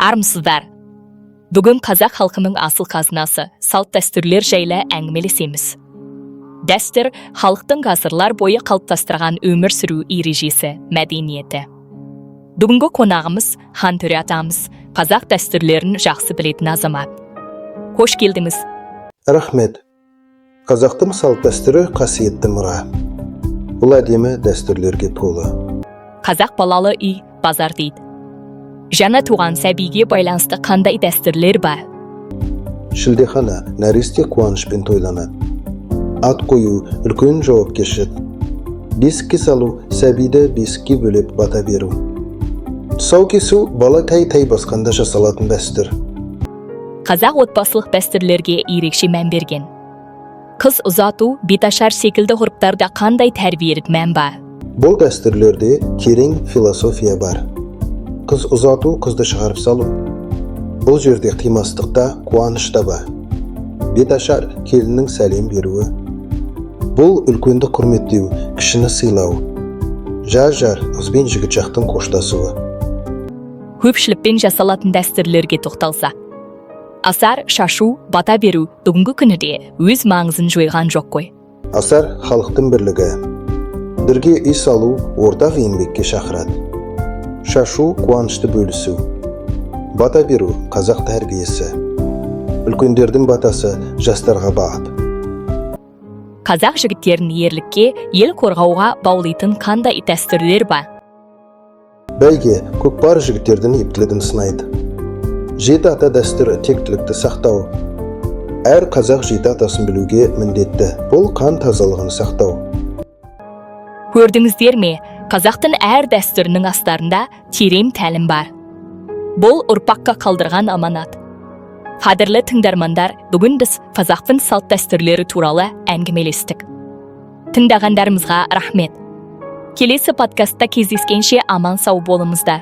Армысыздар. Бүгін қазақ халқының асыл қазынасы салт-дәстүрлер жайлы әңгімелесеміз. Дәстүр халықтың ғасырлар бойы қалыптастырған өмір сүру ережесі, мәдениеті. Бүгінгі қонағымыз хан төре атамыз, қазақ дәстүрлерін жақсы білетін азамат. Қош келдіңіз. Рахмет. Қазақтың салт-дәстүрі қасиетті мұра. Бұл әдемі дәстүрлерге толы. Қазақ балалы үй базар дейді. Жаңа туған сәбиге байланысты қандай дәстүрлер бар? Шілдехана нәресте қуанышпен тойланады. Ат қою үлкен жауапкершілік. Бесікке салу, сәбиді бесікке бөлеп бата беру. Тұсау, кесу бала тай басқанда жасалатын дәстүр. Қазақ отбасылық дәстүрлерге ерекше мән берген. Қыз ұзату, беташар секілді ғұрыптарда қандай тәрбиелік мән бар? Бұл дәстүрлерде терең философия бар. Қыз ұзату, қызды шығарып салу. Бұл жерде қимастықта, қуанышта бар. Беташар келіннің сәлем беруі. Бұл үлкенді құрметтеу, кішіні сыйлау. Жар-жар қыз бен жігіт жақтың қоштасуы. Көпшілікпен жасалатын дәстүрлерге тоқталса. Асар, шашу, бата беру бүгінгі күніде өз маңызын жойған жоқ қой. Асар халықтың бірлігі. Бірге үй салу, ортақ еңбекке шақырады. Шашу қуанышты бөлісу. Бата беру қазақ тәрбиесі. Үлкендердің батасы жастарға бағып. Қазақ жігіттерін ерлікке, ел қорғауға баулайтын қандай дәстүрлер бар? Бәйге көкпар жігіттердің ептілігін сынайды. Жеті ата дәстүрі тектілікті сақтау. Әр қазақ жеті атасын білуге міндетті. Бұл қан тазалығын сақтау. Көрдіңіздер ме? Қазақтың әр дәстүрінің астарында терең тәлім бар. Бұл ұрпаққа қалдырған аманат. Қадірлі тыңдармандар, бүгін біз қазақтың салт-дәстүрлері туралы әңгімелестік. Тыңдағандарымызға рахмет. Келесі подкастта кездескенше аман сау болыңыздар.